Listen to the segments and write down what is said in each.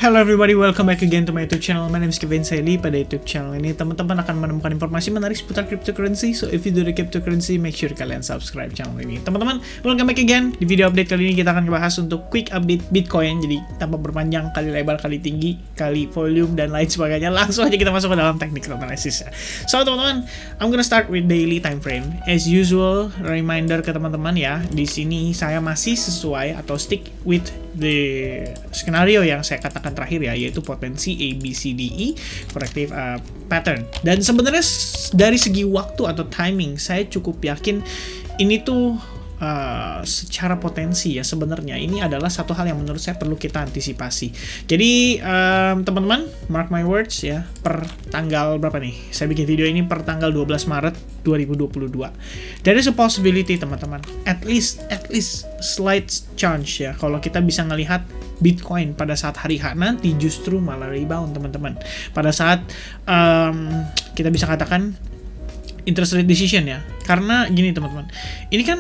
Hello everybody, welcome back again to my YouTube channel. My name is Kevin Saili. Pada YouTube channel ini teman-teman akan menemukan informasi menarik seputar cryptocurrency. So if you do the cryptocurrency, make sure kalian subscribe channel ini. Teman-teman, welcome back again. Di video update kali ini kita akan bahas untuk quick update Bitcoin. Jadi tanpa berpanjang, kali lebar, kali tinggi, kali volume dan lain sebagainya. Langsung aja kita masuk ke dalam technical analysis. So teman-teman, I'm gonna start with daily time frame. As usual, reminder ke teman-teman ya. Di sini saya masih sesuai atau stick with the skenario yang saya katakan terakhir ya, yaitu potensi ABCDE corrective pattern. Dan sebenarnya dari segi waktu atau timing saya cukup yakin ini tuh secara potensi ya, sebenarnya ini adalah satu hal yang menurut saya perlu kita antisipasi. Jadi teman-teman, mark my words ya, per tanggal berapa nih? Saya bikin video ini per tanggal 12 Maret 2022. There is a possibility teman-teman, at least slight chance ya, kalau kita bisa ngelihat Bitcoin pada saat hari H nanti justru malah rebound teman-teman. Pada saat kita bisa katakan interest rate decision ya. Karena gini teman-teman, ini kan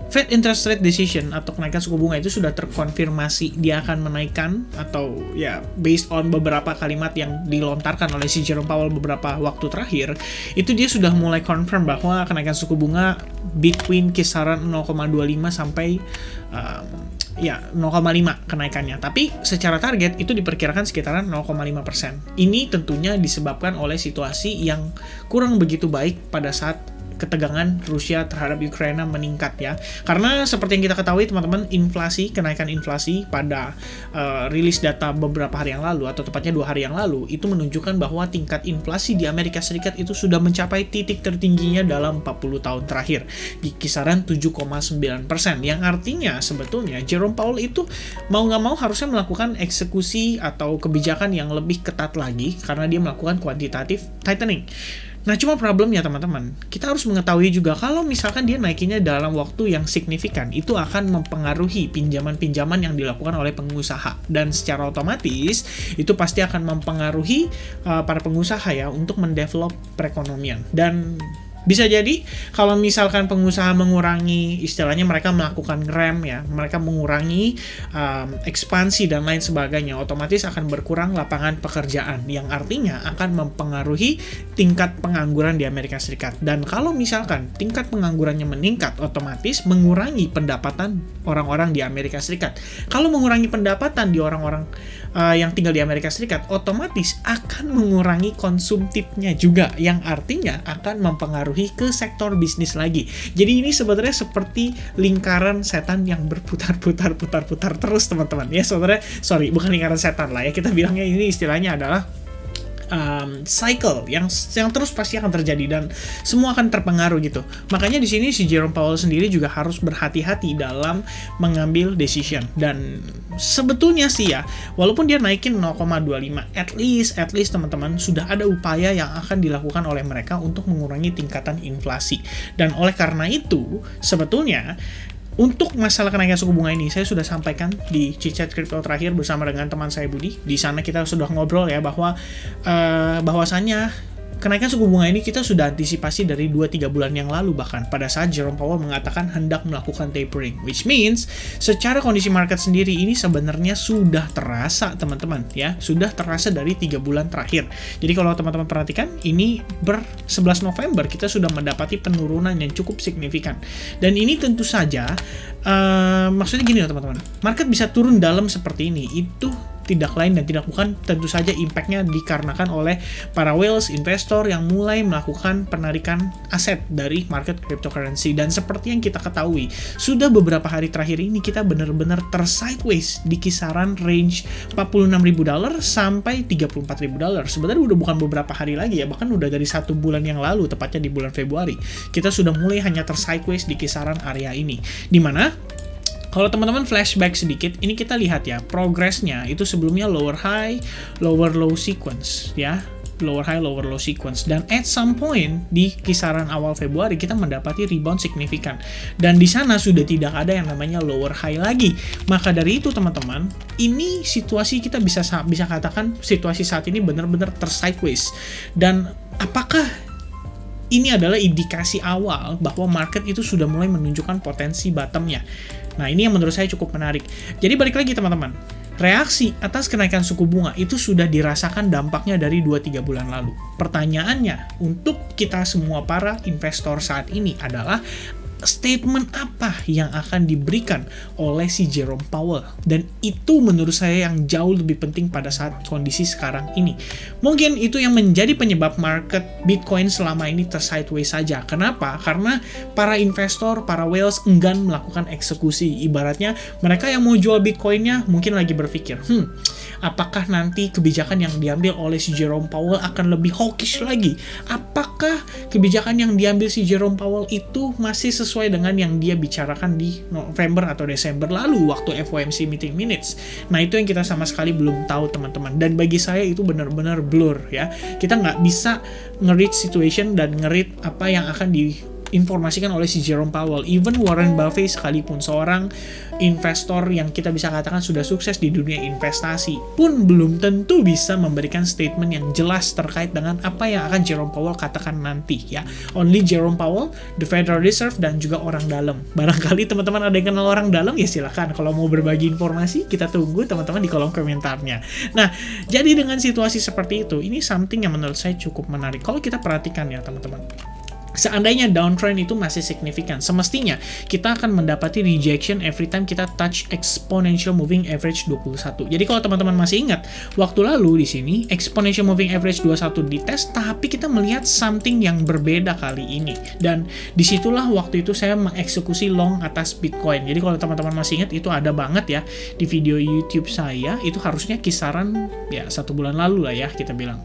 Fed interest rate decision atau kenaikan suku bunga itu sudah terkonfirmasi dia akan menaikkan, atau ya based on beberapa kalimat yang dilontarkan oleh si Jerome Powell beberapa waktu terakhir, itu dia sudah mulai confirm bahwa kenaikan suku bunga between kisaran 0,25 sampai 0,5 kenaikannya. Tapi secara target itu diperkirakan sekitaran 0,5%. Ini tentunya disebabkan oleh situasi yang kurang begitu baik pada saat ketegangan Rusia terhadap Ukraina meningkat ya. Karena seperti yang kita ketahui teman-teman, kenaikan inflasi pada rilis data beberapa hari yang lalu, atau tepatnya 2 hari yang lalu, itu menunjukkan bahwa tingkat inflasi di Amerika Serikat itu sudah mencapai titik tertingginya dalam 40 tahun terakhir di kisaran 7,9%, yang artinya sebetulnya Jerome Powell itu mau nggak mau harusnya melakukan eksekusi atau kebijakan yang lebih ketat lagi karena dia melakukan quantitative tightening. Nah, cuma problemnya teman-teman, kita harus mengetahui juga kalau misalkan dia naikinnya dalam waktu yang signifikan, itu akan mempengaruhi pinjaman-pinjaman yang dilakukan oleh pengusaha. Dan secara otomatis, itu pasti akan mempengaruhi para pengusaha ya untuk mendevelop perekonomian. Dan bisa jadi kalau misalkan pengusaha mengurangi, istilahnya mereka melakukan rem ya, mereka mengurangi ekspansi dan lain sebagainya, otomatis akan berkurang lapangan pekerjaan, yang artinya akan mempengaruhi tingkat pengangguran di Amerika Serikat. Dan kalau misalkan tingkat penganggurannya meningkat, otomatis mengurangi pendapatan orang-orang di Amerika Serikat. Kalau mengurangi pendapatan di orang-orang yang tinggal di Amerika Serikat, otomatis akan mengurangi konsumtifnya juga, yang artinya akan mempengaruhi ke sektor bisnis lagi. Jadi ini sebenarnya seperti lingkaran setan yang berputar-putar terus teman-teman ya. Sorry, bukan lingkaran setan lah ya, kita bilangnya ini istilahnya adalah cycle yang terus pasti akan terjadi dan semua akan terpengaruh gitu. Makanya di sini si Jerome Powell sendiri juga harus berhati-hati dalam mengambil decision. Dan sebetulnya sih ya, walaupun dia naikin 0,25, at least teman-teman, sudah ada upaya yang akan dilakukan oleh mereka untuk mengurangi tingkatan inflasi. Dan oleh karena itu, sebetulnya untuk masalah kenaikan suku bunga ini, saya sudah sampaikan di Chit-Chat Crypto terakhir bersama dengan teman saya Budi. Di sana kita sudah ngobrol ya bahwa bahwasannya kenaikan suku bunga ini kita sudah antisipasi dari 2-3 bulan yang lalu, bahkan pada saat Jerome Powell mengatakan hendak melakukan tapering, which means secara kondisi market sendiri ini sebenarnya sudah terasa teman-teman ya, sudah terasa dari 3 bulan terakhir. Jadi kalau teman-teman perhatikan, ini 11 November kita sudah mendapati penurunan yang cukup signifikan. Dan ini tentu saja maksudnya gini ya teman-teman, market bisa turun dalam seperti ini, itu tidak lain dan tidak bukan tentu saja impact-nya dikarenakan oleh para whales investor yang mulai melakukan penarikan aset dari market cryptocurrency. Dan seperti yang kita ketahui, sudah beberapa hari terakhir ini kita benar-benar tersideways di kisaran range $46.000 sampai $34.000. Sebenarnya udah bukan beberapa hari lagi ya, bahkan udah dari 1 bulan yang lalu, tepatnya di bulan Februari kita sudah mulai hanya tersideways di kisaran area ini, dimana kalau teman-teman flashback sedikit, ini kita lihat ya, progresnya itu sebelumnya lower high, lower low sequence ya, lower high, lower low sequence, dan at some point di kisaran awal Februari kita mendapati rebound signifikan, dan di sana sudah tidak ada yang namanya lower high lagi. Maka dari itu teman-teman, ini situasi kita bisa katakan situasi saat ini benar-benar tersideways. Dan apakah ini adalah indikasi awal bahwa market itu sudah mulai menunjukkan potensi bottomnya? Nah, ini yang menurut saya cukup menarik. Jadi balik lagi teman-teman, reaksi atas kenaikan suku bunga itu sudah dirasakan dampaknya dari 2-3 bulan lalu. Pertanyaannya untuk kita semua para investor saat ini adalah statement apa yang akan diberikan oleh si Jerome Powell, dan itu menurut saya yang jauh lebih penting pada saat kondisi sekarang ini. Mungkin itu yang menjadi penyebab market Bitcoin selama ini tersideways saja. Kenapa? Karena para investor, para whales enggan melakukan eksekusi. Ibaratnya mereka yang mau jual Bitcoinnya mungkin lagi berpikir, apakah nanti kebijakan yang diambil oleh si Jerome Powell akan lebih hawkish lagi? Apakah kebijakan yang diambil si Jerome Powell itu masih sesuai dengan yang dia bicarakan di November atau Desember lalu waktu FOMC meeting minutes? Nah, itu yang kita sama sekali belum tahu, teman-teman. Dan bagi saya itu benar-benar blur ya. Kita nggak bisa nge-read situation dan nge-read apa yang akan diinformasikan oleh si Jerome Powell. Even Warren Buffett sekalipun, seorang investor yang kita bisa katakan sudah sukses di dunia investasi, pun belum tentu bisa memberikan statement yang jelas terkait dengan apa yang akan Jerome Powell katakan nanti ya. Only Jerome Powell, the Federal Reserve, dan juga orang dalam. Barangkali teman-teman ada yang kenal orang dalam, ya silahkan. Kalau mau berbagi informasi, kita tunggu teman-teman di kolom komentarnya. Nah, jadi dengan situasi seperti itu, ini something yang menurut saya cukup menarik. Kalau kita perhatikan ya teman-teman, seandainya downtrend itu masih signifikan, semestinya kita akan mendapati rejection every time kita touch exponential moving average 21. Jadi kalau teman-teman masih ingat, waktu lalu di sini exponential moving average 21 dites, tapi kita melihat something yang berbeda kali ini. Dan disitulah waktu itu saya mengeksekusi long atas Bitcoin. Jadi kalau teman-teman masih ingat, itu ada banget ya di video YouTube saya, itu harusnya kisaran ya 1 bulan lalu lah ya kita bilang.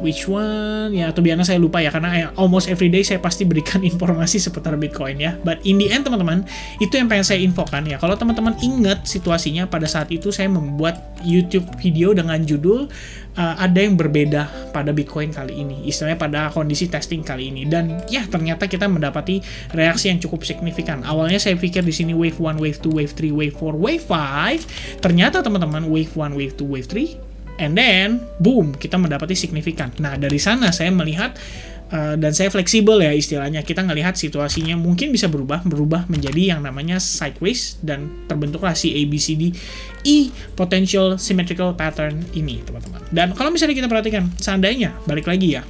Which one? Ya, to be honest saya lupa ya, karena almost every day saya pasti berikan informasi seputar Bitcoin ya. But in the end teman-teman, itu yang pengen saya infokan ya. Kalau teman-teman ingat situasinya, pada saat itu saya membuat YouTube video dengan judul ada yang berbeda pada Bitcoin kali ini, istilahnya pada kondisi testing kali ini. Dan ya, ternyata kita mendapati reaksi yang cukup signifikan. Awalnya saya pikir di sini wave 1, wave 2, wave 3, wave 4, wave 5. Ternyata teman-teman wave 1, wave 2, wave 3, and then, boom, kita mendapati signifikan. Nah, dari sana saya melihat, dan saya fleksibel ya istilahnya, kita ngelihat situasinya mungkin bisa berubah menjadi yang namanya sideways, dan terbentuklah si ABCDE potential symmetrical pattern ini, teman-teman. Dan kalau misalnya kita perhatikan, seandainya, balik lagi ya,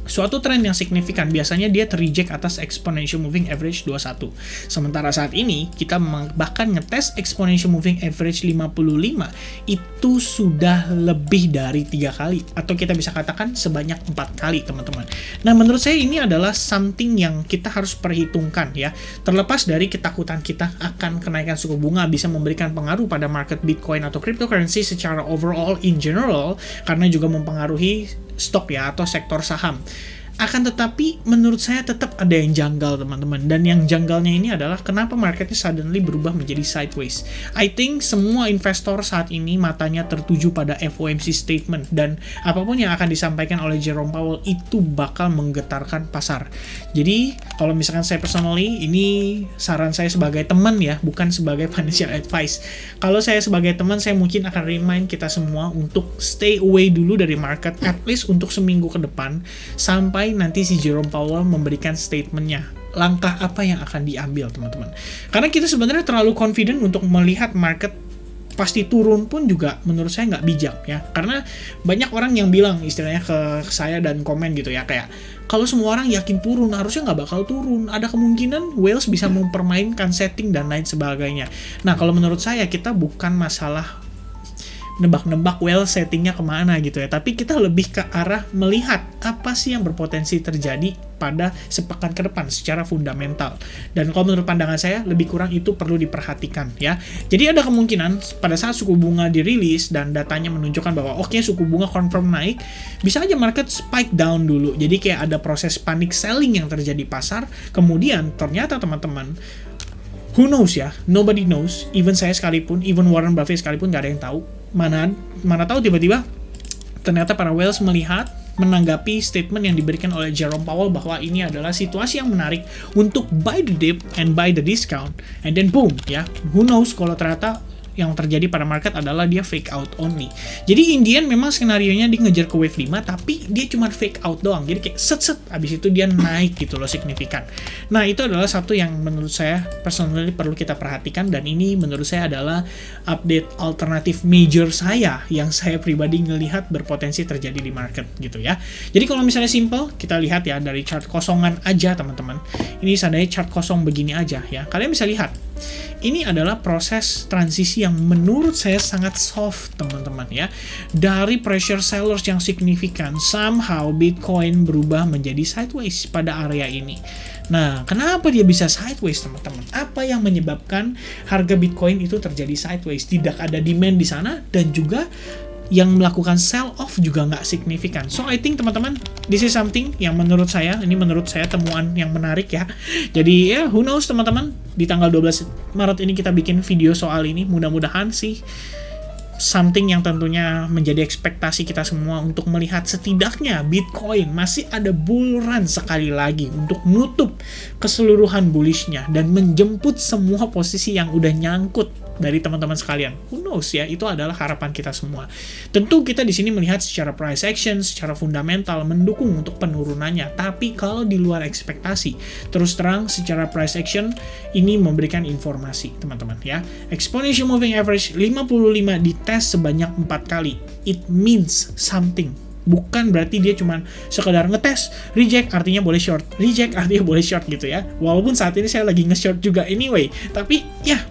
suatu tren yang signifikan, biasanya dia terreject atas exponential moving average 21. Sementara saat ini, kita bahkan ngetes exponential moving average 55, itu sudah lebih dari 3 kali. Atau kita bisa katakan sebanyak 4 kali, teman-teman. Nah, menurut saya ini adalah something yang kita harus perhitungkan ya. Terlepas dari ketakutan kita akan kenaikan suku bunga bisa memberikan pengaruh pada market Bitcoin atau cryptocurrency secara overall in general, karena juga mempengaruhi stok ya atau sektor saham. Akan tetapi menurut saya tetap ada yang janggal, teman-teman. Dan yang janggalnya ini adalah kenapa marketnya suddenly berubah menjadi sideways. I think semua investor saat ini matanya tertuju pada FOMC statement, dan apapun yang akan disampaikan oleh Jerome Powell itu bakal menggetarkan pasar. Jadi kalau misalkan saya personally, ini saran saya sebagai teman ya, bukan sebagai financial advice. Kalau saya sebagai teman, saya mungkin akan remind kita semua untuk stay away dulu dari market, at least untuk seminggu ke depan, sampai nanti si Jerome Powell memberikan statementnya. Langkah apa yang akan diambil, teman-teman. Karena kita sebenarnya terlalu confident untuk melihat market pasti turun pun juga menurut saya nggak bijak ya. Karena banyak orang yang bilang istilahnya ke saya dan komen gitu ya, kayak kalau semua orang yakin turun, harusnya nggak bakal turun. Ada kemungkinan whales bisa mempermainkan setting dan lain sebagainya. Nah, kalau menurut saya, kita bukan masalah nebak-nebak well settingnya kemana gitu ya, tapi kita lebih ke arah melihat apa sih yang berpotensi terjadi pada sepekan ke depan secara fundamental. Dan kalau menurut pandangan saya, lebih kurang itu perlu diperhatikan ya. Jadi ada kemungkinan pada saat suku bunga dirilis dan datanya menunjukkan bahwa oke, suku bunga confirm naik, bisa aja market spike down dulu. Jadi kayak ada proses panic selling yang terjadi pasar, kemudian ternyata teman-teman, who knows ya, nobody knows, even saya sekalipun, even Warren Buffett sekalipun, nggak ada yang tahu. Mana tahu tiba-tiba ternyata para whales melihat, menanggapi statement yang diberikan oleh Jerome Powell bahwa ini adalah situasi yang menarik untuk buy the dip and buy the discount, and then boom ya, who knows kalau ternyata yang terjadi pada market adalah dia fake out only. Jadi Indian memang skenarionya dia ngejar ke wave 5, tapi dia cuma fake out doang. Jadi kayak set abis itu dia naik gitu loh, signifikan. Nah, itu adalah satu yang menurut saya personally perlu kita perhatikan, dan ini menurut saya adalah update alternatif major saya yang saya pribadi ngelihat berpotensi terjadi di market gitu ya. Jadi kalau misalnya simple, kita lihat ya dari chart kosongan aja teman-teman. Ini seandainya chart kosong begini aja ya. Kalian bisa lihat ini adalah proses transisi yang menurut saya sangat soft teman-teman ya. Dari pressure sellers yang signifikan, somehow Bitcoin berubah menjadi sideways pada area ini. Nah, kenapa dia bisa sideways teman-teman? Apa yang menyebabkan harga Bitcoin itu terjadi sideways? Tidak ada demand di sana, dan juga yang melakukan sell off juga nggak signifikan. So I think teman-teman, this is something yang menurut saya temuan yang menarik ya. Jadi ya, who knows teman-teman, di tanggal 12 Maret ini kita bikin video soal ini. Mudah-mudahan sih something yang tentunya menjadi ekspektasi kita semua untuk melihat setidaknya Bitcoin masih ada bull run sekali lagi untuk nutup keseluruhan bullishnya dan menjemput semua posisi yang udah nyangkut dari teman-teman sekalian. Who knows ya, itu adalah harapan kita semua. Tentu kita di sini melihat secara price action, secara fundamental mendukung untuk penurunannya. Tapi kalau di luar ekspektasi, terus terang secara price action ini memberikan informasi teman-teman ya. Exponential moving average 55 dites sebanyak 4 kali. It means something. Bukan berarti dia cuma sekedar ngetes, reject artinya boleh short, reject artinya boleh short gitu ya. Walaupun saat ini saya lagi nge-short juga anyway, tapi ya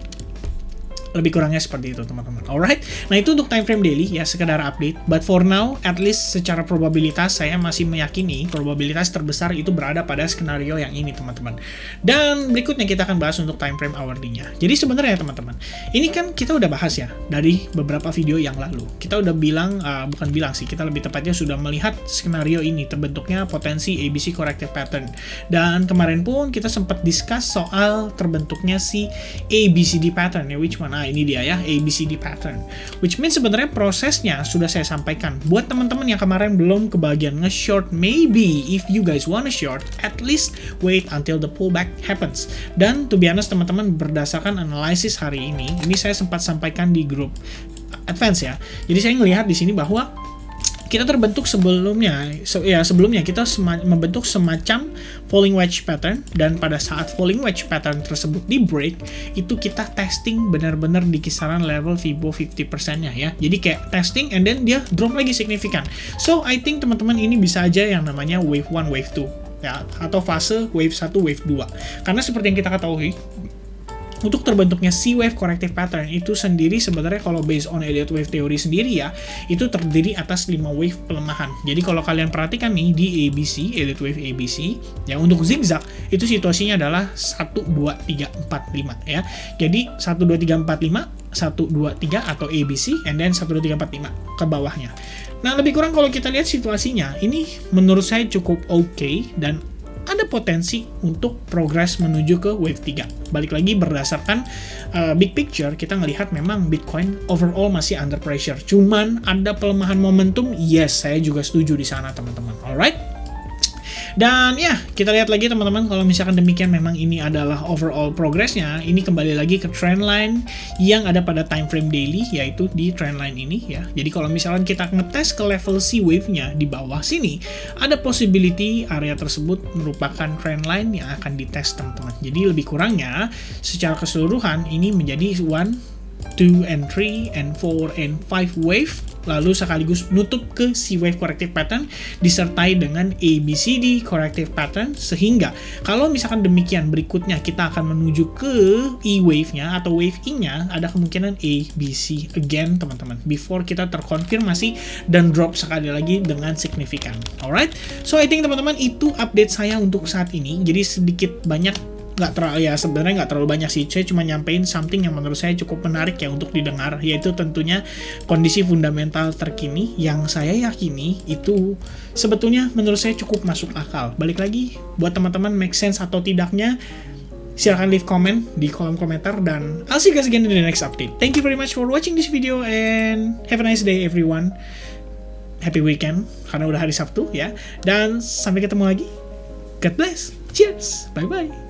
lebih kurangnya seperti itu teman-teman. Alright, nah itu untuk time frame daily ya, sekedar update. But for now, at least secara probabilitas saya masih meyakini probabilitas terbesar itu berada pada skenario yang ini teman-teman. Dan berikutnya kita akan bahas untuk time frame hourly-nya. Jadi sebenarnya teman-teman, ini kan kita udah bahas ya dari beberapa video yang lalu. Kita udah bilang, bukan bilang sih, kita lebih tepatnya sudah melihat skenario ini terbentuknya potensi ABC corrective pattern. Dan kemarin pun kita sempat discuss soal terbentuknya si ABCD pattern ya, which one? Nah, ini dia ya, ABCD pattern. Which means sebenarnya prosesnya sudah saya sampaikan. Buat teman-teman yang kemarin belum kebagian nge-short, maybe if you guys wanna short, at least wait until the pullback happens. Dan to be honest teman-teman, berdasarkan analisis hari ini saya sempat sampaikan di grup advance ya. Jadi saya ngelihat di sini bahwa kita terbentuk sebelumnya kita membentuk semacam falling wedge pattern, dan pada saat falling wedge pattern tersebut di break, itu kita testing benar-benar di kisaran level Fibo 50%-nya ya. Jadi kayak testing and then dia drop lagi signifikan. So I think teman-teman ini bisa aja yang namanya wave 1, wave 2 ya, atau fase wave 1, wave 2. Karena seperti yang kita ketahui, untuk terbentuknya C-wave corrective pattern itu sendiri sebenarnya kalau based on Elliott wave theory sendiri ya, itu terdiri atas 5 wave pelemahan. Jadi kalau kalian perhatikan nih di ABC, Elliott wave ABC, ya untuk zigzag itu situasinya adalah 1, 2, 3, 4, 5 ya. Jadi 1, 2, 3, 4, 5, 1, 2, 3 atau ABC, and then 1, 2, 3, 4, 5 ke bawahnya. Nah, lebih kurang kalau kita lihat situasinya, ini menurut saya cukup oke, dan ada potensi untuk progres menuju ke wave 3. Balik lagi berdasarkan big picture, kita ngelihat memang Bitcoin overall masih under pressure. Cuman ada pelemahan momentum, yes, saya juga setuju di sana teman-teman. Alright? Dan ya, kita lihat lagi teman-teman, kalau misalkan demikian memang ini adalah overall progressnya, ini kembali lagi ke trendline yang ada pada time frame daily, yaitu di trendline ini ya. Jadi kalau misalkan kita ngetes ke level C wave-nya di bawah sini, ada possibility area tersebut merupakan trendline yang akan dites teman-teman. Jadi lebih kurangnya secara keseluruhan ini menjadi 1, 2, and 3, and 4, and 5 wave, lalu sekaligus nutup ke C-wave corrective pattern disertai dengan ABCD corrective pattern, sehingga kalau misalkan demikian berikutnya kita akan menuju ke E-wave-nya atau wave E-nya, ada kemungkinan ABC again teman-teman, before kita terkonfirmasi dan drop sekali lagi dengan signifikan. Alright, so I think teman-teman itu update saya untuk saat ini. Jadi sedikit banyak sebenarnya nggak terlalu banyak sih, saya cuma nyampein something yang menurut saya cukup menarik ya untuk didengar, yaitu tentunya kondisi fundamental terkini yang saya yakini itu sebetulnya menurut saya cukup masuk akal. Balik lagi, buat teman-teman make sense atau tidaknya, silahkan leave comment di kolom komentar, dan I'll see you guys again in the next update. Thank you very much for watching this video and have a nice day everyone. Happy weekend karena udah hari Sabtu ya, dan sampai ketemu lagi. God bless. Cheers. Bye bye.